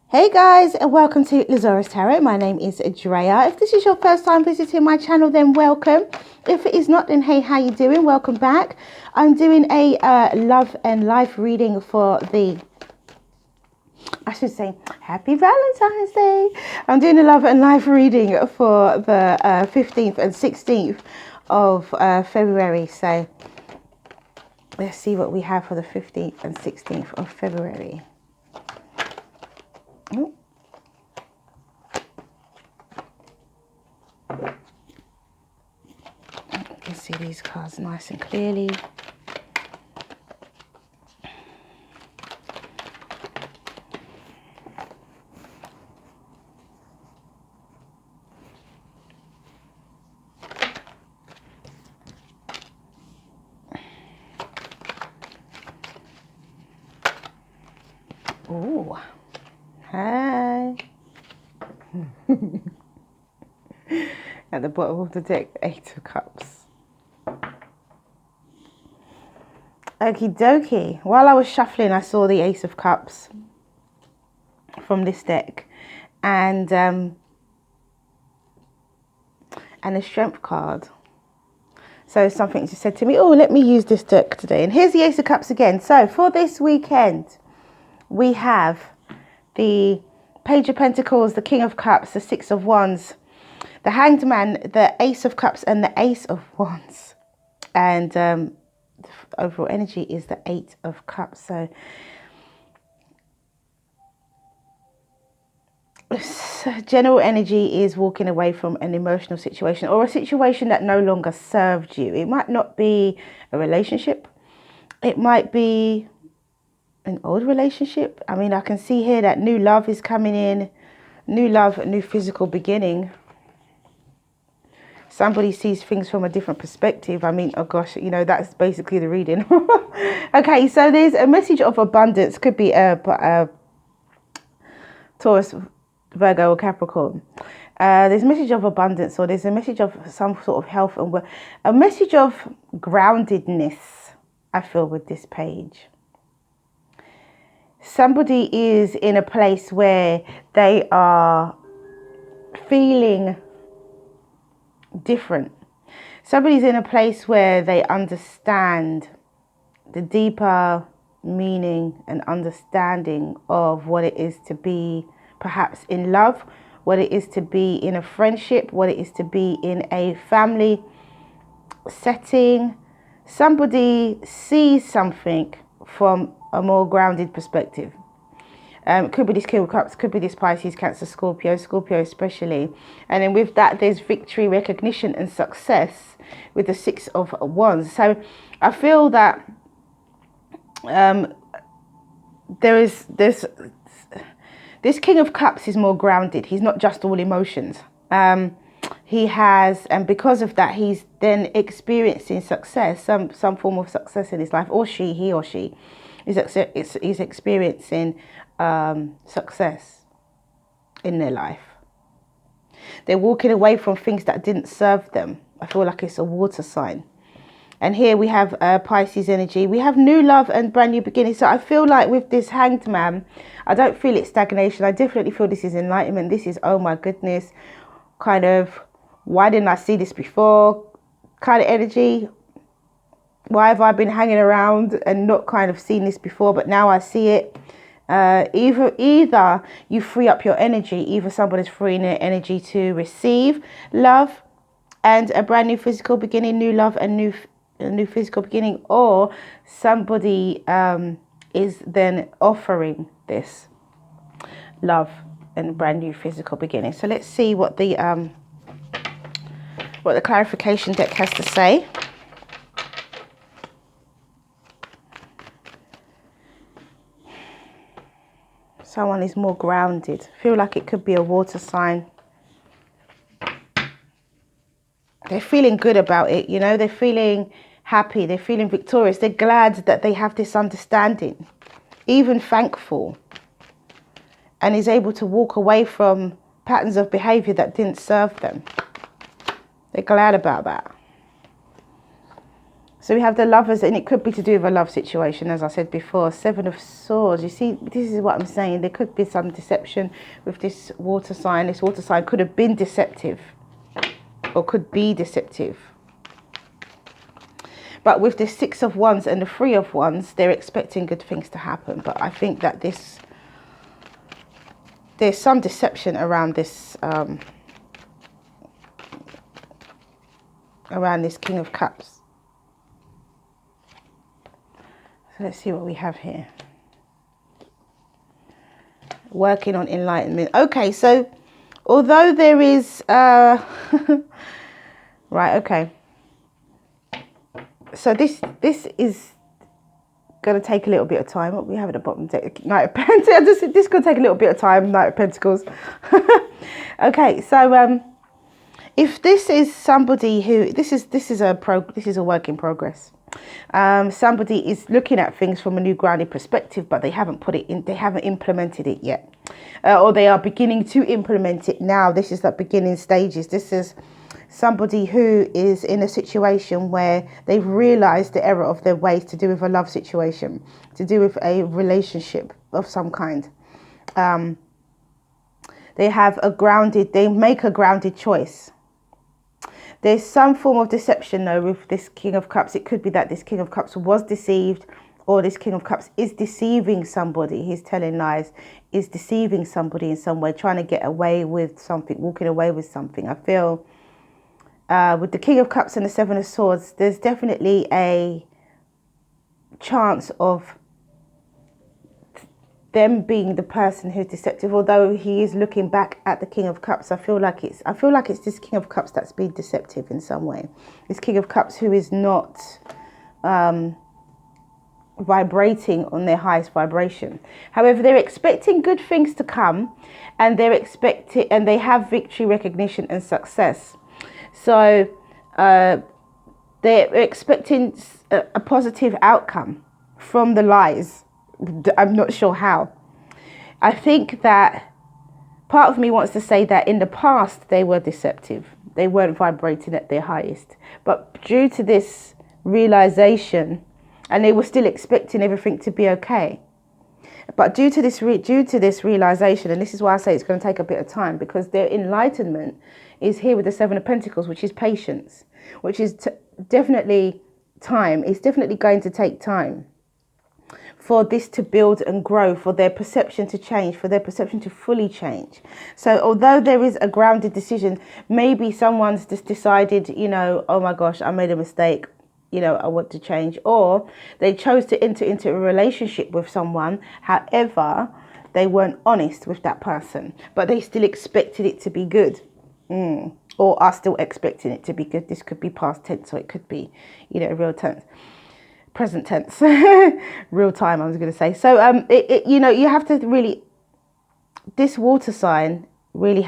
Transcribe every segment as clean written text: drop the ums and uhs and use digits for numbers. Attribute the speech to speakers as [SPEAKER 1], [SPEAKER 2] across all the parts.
[SPEAKER 1] Hey guys, and welcome to Zarious Tarot. My name is Drea. If this is your first time visiting my channel, then welcome. If it is not, then hey, how you doing? Welcome back. I'm doing a love and life reading for Happy Valentine's Day. I'm doing a love and life reading for the 15th and 16th of February. So let's see what we have for the 15th and 16th of February. Oh. You can see these cards nice and clearly. Oh, hi. At the bottom of the deck, 8 of Cups. Okie dokie. While I was shuffling, I saw the Ace of Cups from this deck, and the Strength card. So something just said to me, oh, let me use this deck today. And here's the Ace of Cups again. So for this weekend, we have the Page of Pentacles, the King of Cups, the Six of Wands, the Hanged Man, the Ace of Cups, and the Ace of Wands. And the overall energy is the 8 of Cups. So general energy is walking away from an emotional situation or a situation that no longer served you. It might not be a relationship. It might be an old relationship. I mean, I can see here that new love is coming in. New love, a new physical beginning. Somebody sees things from a different perspective. I mean, oh gosh, you know, that's basically the reading. Okay, so there's a message of abundance. Could be a Taurus, Virgo, or Capricorn. There's a message of abundance, or there's a message of some sort of health and a message of groundedness, I feel, with this page. Somebody is in a place where they are feeling different. Somebody's in a place where they understand the deeper meaning and understanding of what it is to be perhaps in love, what it is to be in a friendship, what it is to be in a family setting. Somebody sees something from a more grounded perspective. Could be this King of Cups, could be this Pisces, Cancer, Scorpio especially. And then with that, there's victory, recognition, and success with the Six of Wands. So I feel that this King of Cups is more grounded. He's not just all emotions. He has, and because of that, he's then experiencing success, some form of success in his life, or he or she is experiencing success in their life. They're walking away from things that didn't serve them. I feel like it's a water sign. And here we have Pisces energy. We have new love and brand new beginning. So I feel like with this Hanged Man, I don't feel it's stagnation. I definitely feel this is enlightenment. This is, oh my goodness, kind of, why didn't I see this before kind of energy. Why have I been hanging around and not kind of seen this before, but now I see it. Either you free up your energy, either somebody's freeing their energy to receive love and a brand new physical beginning, new love and new physical beginning, or somebody is then offering this love and brand new physical beginning. So let's see what the clarification deck has to say. Someone is more grounded. I feel like it could be a water sign. They're feeling good about it, you know. They're feeling happy. They're feeling victorious. They're glad that they have this understanding, even thankful, and is able to walk away from patterns of behavior that didn't serve them. They're glad about that. So we have the Lovers, and it could be to do with a love situation, as I said before. Seven of Swords. You see, this is what I'm saying. There could be some deception with this water sign. This water sign could have been deceptive, or could be deceptive. But with the Six of Wands and the Three of Wands, they're expecting good things to happen. But I think that there's some deception around this, King of Cups. So let's see what we have here. Working on enlightenment. Okay, so although there is right, okay. So this is going to take a little bit of time. What we have at the bottom, Knight of Pentacles. This could take a little bit of time. Knight of Pentacles. Okay, so if this is somebody who this is a work in progress. Somebody is looking at things from a new grounded perspective, but they haven't put it in. They haven't implemented it yet, or they are beginning to implement it now. This is the beginning stages. This is somebody who is in a situation where they've realized the error of their ways, to do with a love situation, to do with a relationship of some kind. They make a grounded choice. There's some form of deception though with this King of Cups. It could be that this King of Cups was deceived, or this King of Cups is deceiving somebody. He's telling lies, is deceiving somebody in some way, trying to get away with something, walking away with something. I feel with the King of Cups and the Seven of Swords, there's definitely a chance of them being the person who's deceptive. Although he is looking back at the King of Cups, I feel like it's this King of Cups that's been deceptive in some way. This King of Cups who is not vibrating on their highest vibration. However, they're expecting good things to come, and they have victory, recognition, and success. So they're expecting a positive outcome from the lies. I'm not sure how. I think that part of me wants to say that in the past they were deceptive. They weren't vibrating at their highest. But due to this realization, and they were still expecting everything to be okay. But due to this realization, and this is why I say it's going to take a bit of time, because their enlightenment is here with the Seven of Pentacles, which is patience, which is definitely time. It's definitely going to take time for this to build and grow, for their perception to change, for their perception to fully change. So although there is a grounded decision, maybe someone's just decided, oh my gosh, I made a mistake, I want to change. Or they chose to enter into a relationship with someone. However, they weren't honest with that person, but they still expected it to be good. Or are still expecting it to be good. This could be past tense, or it could be, real tense. Present tense, real time, I was going to say. So, you have to really, this water sign really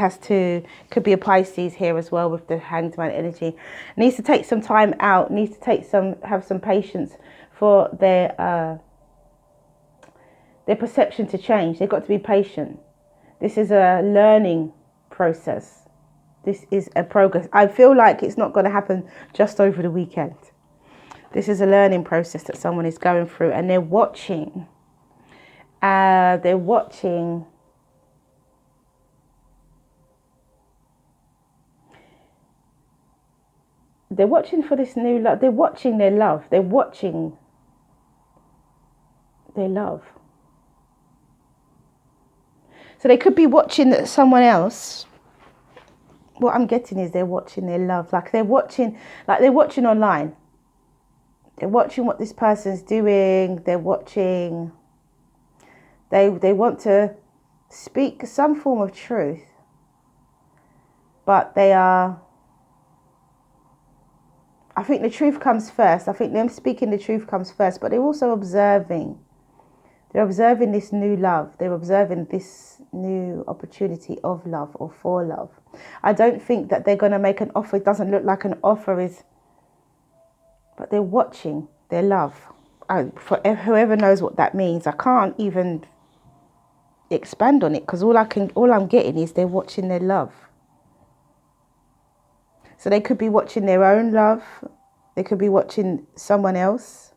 [SPEAKER 1] could be a Pisces here as well with the Hanged Man energy. Needs to take some time out, have some patience for their perception to change. They've got to be patient. This is a learning process. This is a progress. I feel like it's not going to happen just over the weekend. This is a learning process that someone is going through, and they're watching. They're watching for this new love. They're watching their love. They're watching their love. So they could be watching someone else. What I'm getting is they're watching their love. Like they're watching online. They're watching what this person's doing. They're watching. They want to speak some form of truth, but I think the truth comes first. I think them speaking the truth comes first, but they're also observing. They're observing this new love. They're observing this new opportunity of love or for love. I don't think that they're going to make an offer. It doesn't look like an offer is, but they're watching their love. For whoever knows what that means, I can't even expand on it, because all I'm getting is they're watching their love. So they could be watching their own love. They could be watching someone else.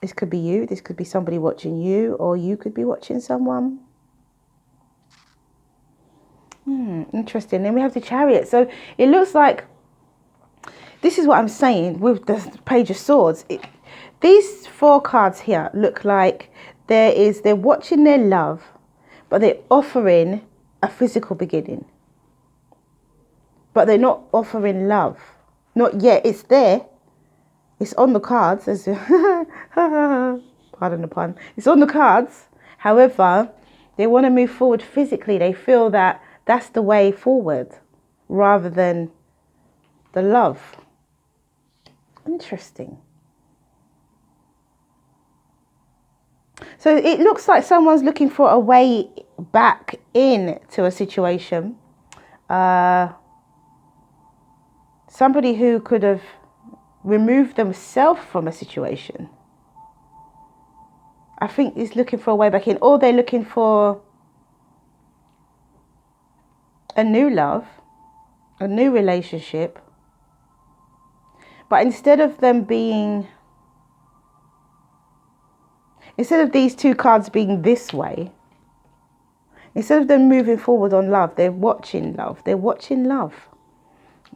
[SPEAKER 1] This could be you. This could be somebody watching you, or you could be watching someone. Interesting. Then we have the Chariot. So it looks like, this is what I'm saying with the Page of Swords. These 4 cards here look like they're watching their love, but they're offering a physical beginning. But they're not offering love. Not yet. It's there. It's on the cards. Pardon the pun. It's on the cards. However, they want to move forward physically. They feel that that's the way forward rather than the love. Interesting. So it looks like someone's looking for a way back into a situation. Somebody who could have removed themselves from a situation. I think is looking for a way back in, or they're looking for a new love, a new relationship. But instead of these 2 cards being this way, instead of them moving forward on love, they're watching love. They're watching love.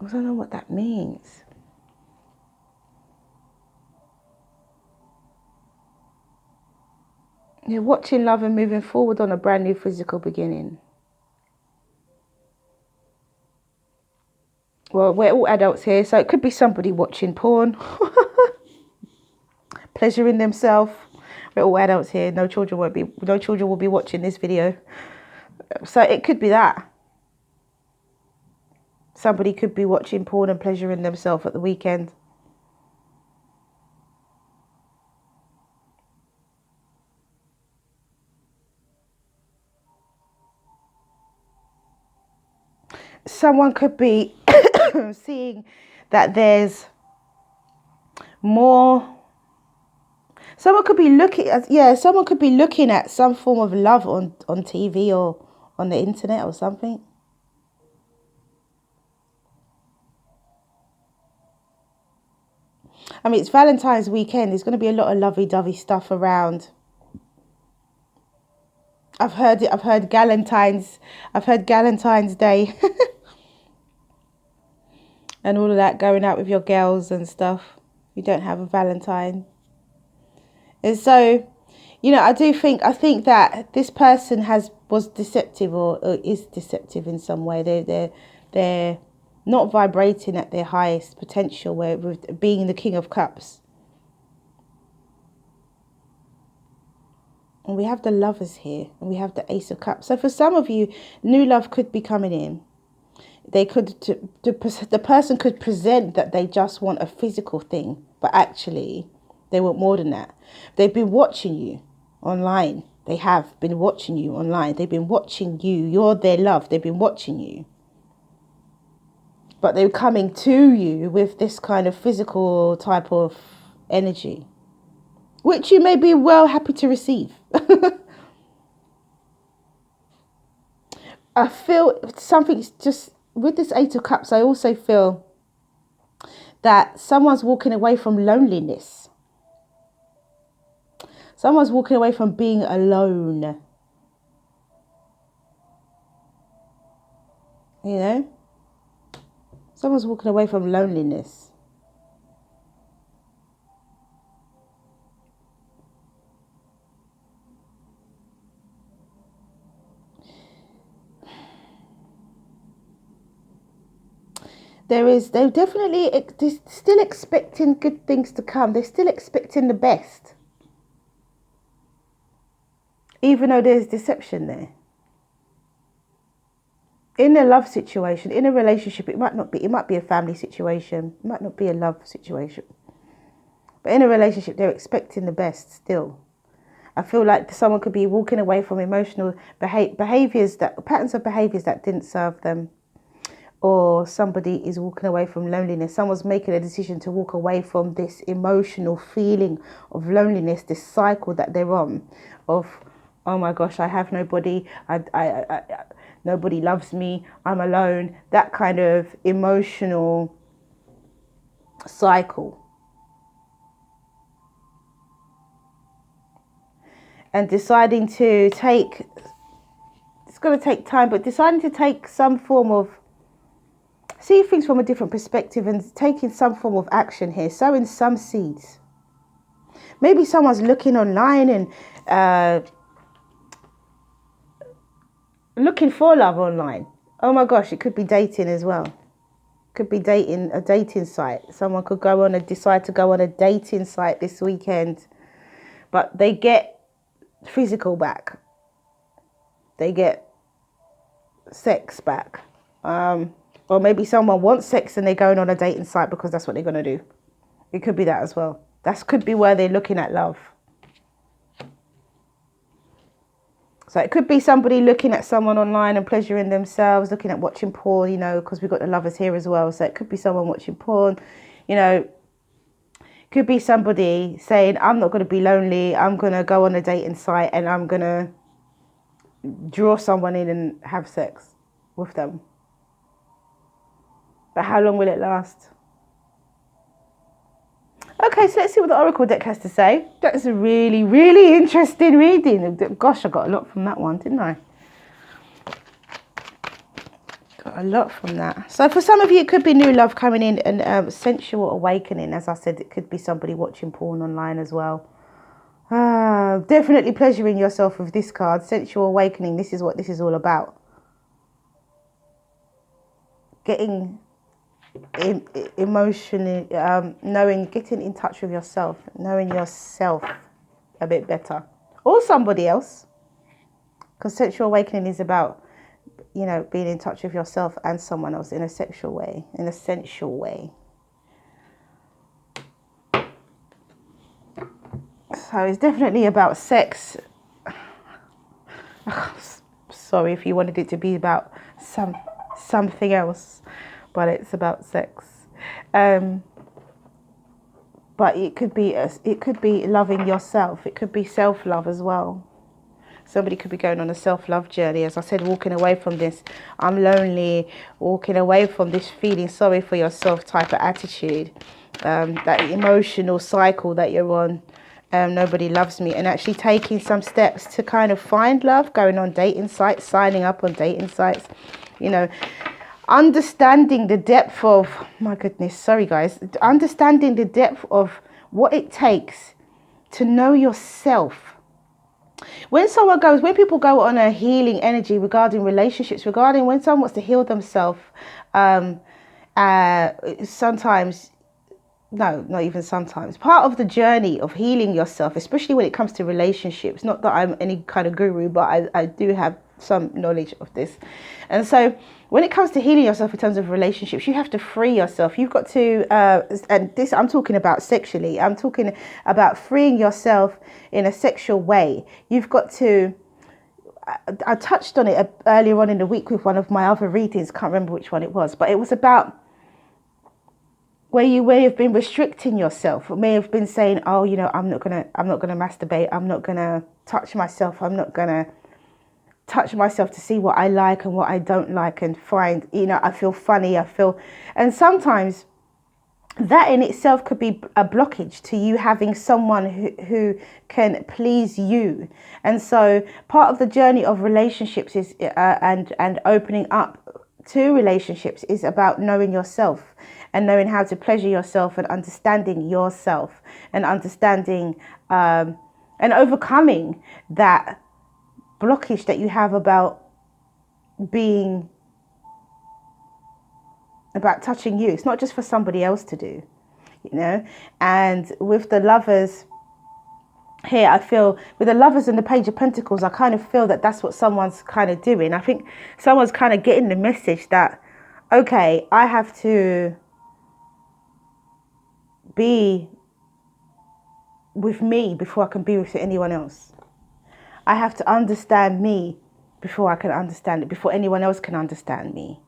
[SPEAKER 1] I don't know what that means. You're watching love and moving forward on a brand new physical beginning. Well, we're all adults here, so it could be somebody watching porn, pleasuring themselves. We're all adults here. No children will be watching this video. So it could be that. Somebody could be watching porn and pleasuring themselves at the weekend. Someone could be seeing that there's more. Someone could be looking at some form of love on TV or on the internet or something. I mean, it's Valentine's weekend. There's going to be a lot of lovey-dovey stuff around. I've heard Galentine's Day. And all of that, going out with your girls and stuff. You don't have a Valentine. And so, I think that this person was deceptive or is deceptive in some way. They're not vibrating at their highest potential, with being the King of Cups. And we have the Lovers here, and we have the Ace of Cups. So for some of you, new love could be coming in. They could, the person could present that they just want a physical thing, but actually they want more than that. They've been watching you online. They have been watching you online. They've been watching you. You're their love. They've been watching you. But they're coming to you with this kind of physical type of energy, which you may be well happy to receive. I feel something's just, with this Eight of Cups, I also feel that someone's walking away from loneliness. Someone's walking away from being alone. Someone's walking away from loneliness. They're still expecting good things to come. They're still expecting the best. Even though there's deception there. In a love situation, in a relationship, it might be a family situation. It might not be a love situation. But in a relationship, they're expecting the best still. I feel like someone could be walking away from emotional patterns of behaviours that didn't serve them. Or somebody is walking away from loneliness. Someone's making a decision to walk away from this emotional feeling of loneliness, this cycle that they're on of, oh my gosh, I have nobody, nobody loves me, I'm alone. That kind of emotional cycle. And deciding to take, it's going to take time, but deciding to take some form of, see things from a different perspective and taking some form of action here, sowing some seeds. Maybe someone's looking online and looking for love online. Oh my gosh, it could be dating as well. Could be dating, a dating site. Someone could decide to go on a dating site this weekend, but they get physical back. They get sex back. Or maybe someone wants sex and they're going on a dating site because that's what they're going to do. It could be that as well. That could be where they're looking at love. So it could be somebody looking at someone online and pleasuring themselves, looking at watching porn, you know, because we've got the lovers here as well. So it could be someone watching porn, you know. Could be somebody saying, I'm not going to be lonely. I'm going to go on a dating site and I'm going to draw someone in and have sex with them. But how long will it last? Okay, so let's see what the Oracle deck has to say. That's a really, really interesting reading. Gosh, I got a lot from that one, didn't I? Got a lot from that. So for some of you, it could be new love coming in and sensual awakening. As I said, it could be somebody watching porn online as well. Definitely pleasuring yourself with this card. Sensual awakening. This is what this is all about. Getting emotionally, getting in touch with yourself, knowing yourself a bit better, or somebody else, because sensual awakening is about, you know, being in touch with yourself and someone else in a sexual way, in a sensual way. So it's definitely about sex. Sorry if you wanted it to be about something else, but it's about sex. But it could be loving yourself. It could be self-love as well. Somebody could be going on a self-love journey. As I said, walking away from this, I'm lonely, walking away from this feeling sorry for yourself type of attitude, that emotional cycle that you're on. Nobody loves me, and actually taking some steps to kind of find love, going on dating sites, signing up on dating sites, you know, understanding the depth of, my goodness, sorry guys, understanding the depth of what it takes to know yourself. When people go on a healing energy regarding relationships, regarding when someone wants to heal themselves, sometimes, no, not even sometimes, part of the journey of healing yourself, especially when it comes to relationships, not that I'm any kind of guru, but I do have some knowledge of this. And so when it comes to healing yourself in terms of relationships, you have to free yourself. You've got to, and this, I'm talking about sexually, I'm talking about freeing yourself in a sexual way. You've got to, I touched on it earlier on in the week with one of my other readings, can't remember which one it was, but it was about where you may have been restricting yourself, or may have been saying, oh, you know, I'm not gonna masturbate, I'm not gonna touch myself, I'm not gonna touch myself to see what I like and what I don't like, and find, you know, I feel funny, and sometimes that in itself could be a blockage to you having someone who can please you. And so part of the journey of relationships is and opening up to relationships is about knowing yourself and knowing how to pleasure yourself and understanding yourself and understanding and overcoming that blockage that you have about touching you. It's not just for somebody else to do, you know. And with the lovers here, I feel with the lovers and the Page of Pentacles, I kind of feel that that's what someone's kind of doing. I think someone's kind of getting the message that, okay, I have to be with me before I can be with anyone else. I have to understand me before I can understand it, before anyone else can understand me.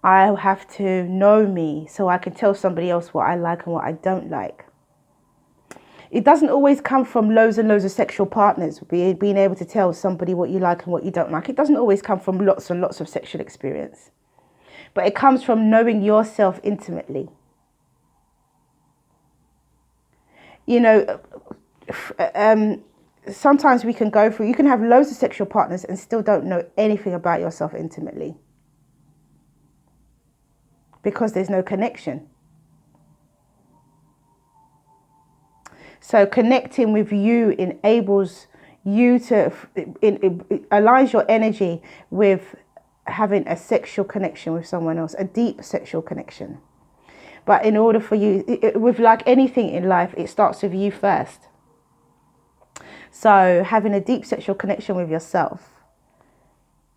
[SPEAKER 1] I have to know me so I can tell somebody else what I like and what I don't like. It doesn't always come from loads and loads of sexual partners, being able to tell somebody what you like and what you don't like. It doesn't always come from lots and lots of sexual experience. But it comes from knowing yourself intimately. you know, sometimes we can go through, you can have loads of sexual partners and still don't know anything about yourself intimately because there's no connection. So connecting with you enables you to, it aligns your energy with having a sexual connection with someone else, a deep sexual connection. But in order for you, with like anything in life, it starts with you first. So having a deep sexual connection with yourself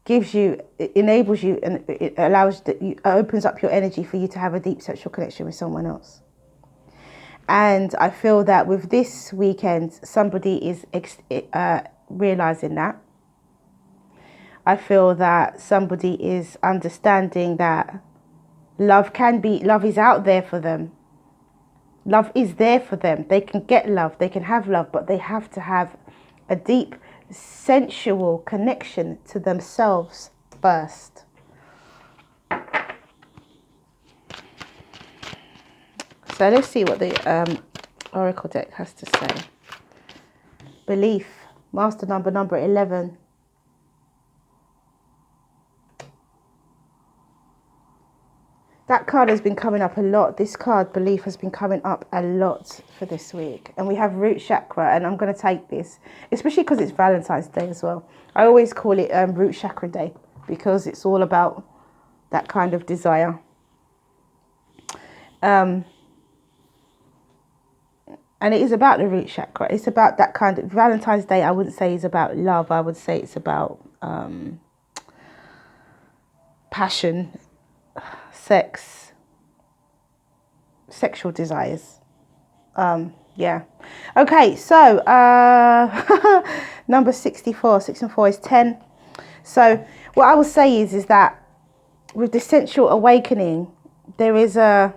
[SPEAKER 1] gives you, it enables you, and it allows that you, opens up your energy for you to have a deep sexual connection with someone else. And I feel that with this weekend, somebody is realizing that. I feel that somebody is understanding that love is out there for them. Love is there for them. They can get love, they can have love, but they have to have a deep sensual connection to themselves first. So let's see what the Oracle deck has to say. Belief, Master number 11. That card has been coming up a lot. This card, belief, has been coming up a lot for this week. And we have root chakra, and I'm going to take this, especially because it's Valentine's Day as well. I always call it root chakra day because it's all about that kind of desire. And it is about the root chakra. It's about that kind of, Valentine's Day, I wouldn't say is about love. I would say it's about passion, sex, sexual desires. Yeah. Okay, so number 64. 6 and 4 is 10. So what I will say is that with the sensual awakening, there is a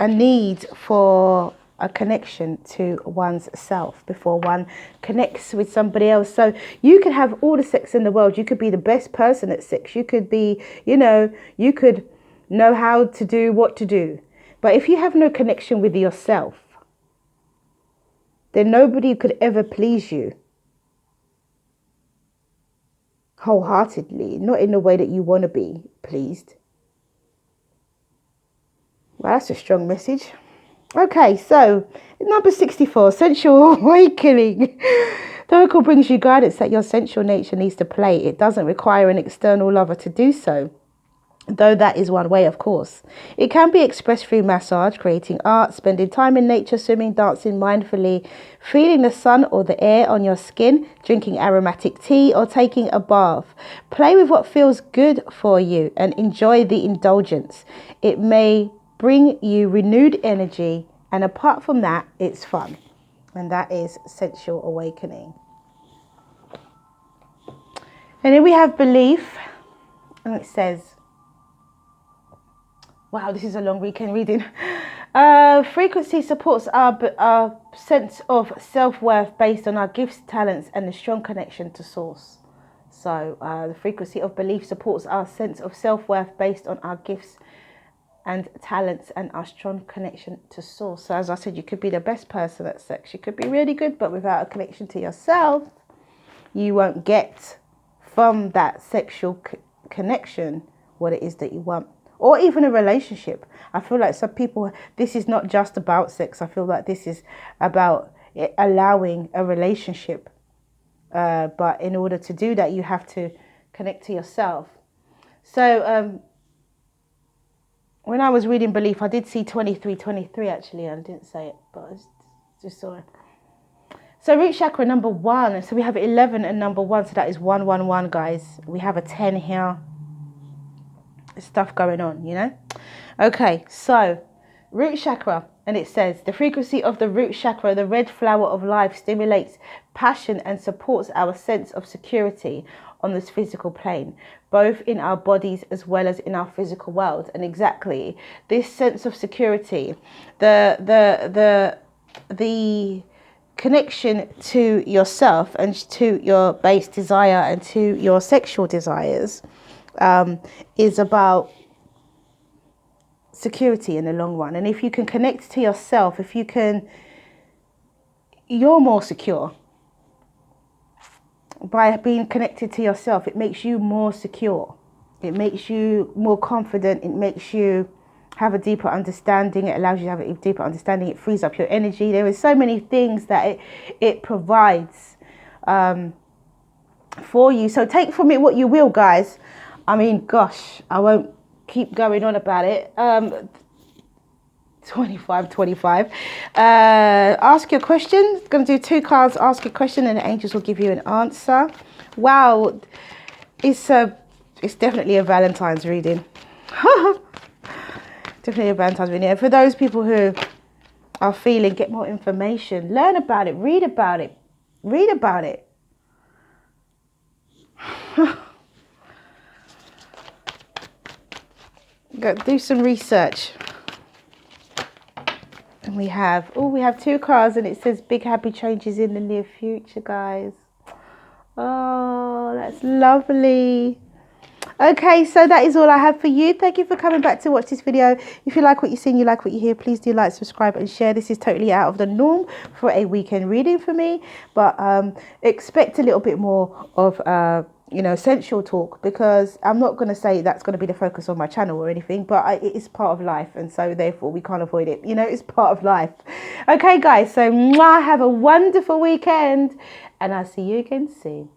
[SPEAKER 1] need for a connection to one's self before one connects with somebody else. So you could have all the sex in the world. You could be the best person at sex. You could be, you could know how to do what to do. But if you have no connection with yourself, then nobody could ever please you wholeheartedly, not in the way that you want to be pleased. Well, that's a strong message. Okay, so number 64, sensual awakening. The Oracle brings you guidance that your sensual nature needs to play. It doesn't require an external lover to do so, though that is one way, of course. It can be expressed through massage, creating art, spending time in nature, swimming, dancing mindfully, feeling the sun or the air on your skin, drinking aromatic tea, or taking a bath. Play with what feels good for you and enjoy the indulgence. It may bring you renewed energy, and apart from that, it's fun. And that is sensual awakening. And then we have belief, and it says, wow, this is a long weekend reading. Frequency supports our sense of self-worth based on our gifts, talents, and a strong connection to source. So the frequency of belief supports our sense of self-worth based on our gifts and talents and our strong connection to source. So as I said, you could be the best person at sex. You could be really good, but without a connection to yourself, you won't get from that sexual connection what it is that you want. Or even a relationship. I feel like some people, this is not just about sex. I feel like this is about allowing a relationship. But in order to do that, you have to connect to yourself. So when I was reading belief, I did see 23 actually. I didn't say it, but I just saw it. So root chakra number 1. So we have 11 and number 1. So that is 111, guys. We have a 10 here. Stuff going on, Okay, so root chakra, and it says the frequency of the root chakra, the red flower of life, stimulates passion and supports our sense of security on this physical plane, both in our bodies as well as in our physical world. And exactly this sense of security, the connection to yourself and to your base desire and to your sexual desires is about security in the long run. And if you can connect to yourself, you're more secure. By being connected to yourself, it makes you more secure. It makes you more confident. It makes you have a deeper understanding. It allows you to have a deeper understanding. It frees up your energy. There are so many things that it provides for you. So take from it what you will, guys. I mean, gosh, I won't keep going on about it. 25. Ask your question. Going to do 2 cards. Ask a question, and the angels will give you an answer. Wow, it's definitely a Valentine's reading. Definitely a Valentine's reading. And for those people who are feeling, get more information, learn about it, read about it. Go do some research. And we have 2 cards, and it says big happy changes in the near future, guys. Oh, that's lovely. Okay, so that is all I have for you. Thank you for coming back to watch this video. If you like what you see and you like what you hear, please do like, subscribe and share. This is totally out of the norm for a weekend reading for me, but expect a little bit more of sensual talk, because I'm not going to say that's going to be the focus of my channel or anything, but it is part of life, and so therefore we can't avoid it. It's part of life. Okay, guys, so mwah, have a wonderful weekend, and I'll see you again soon.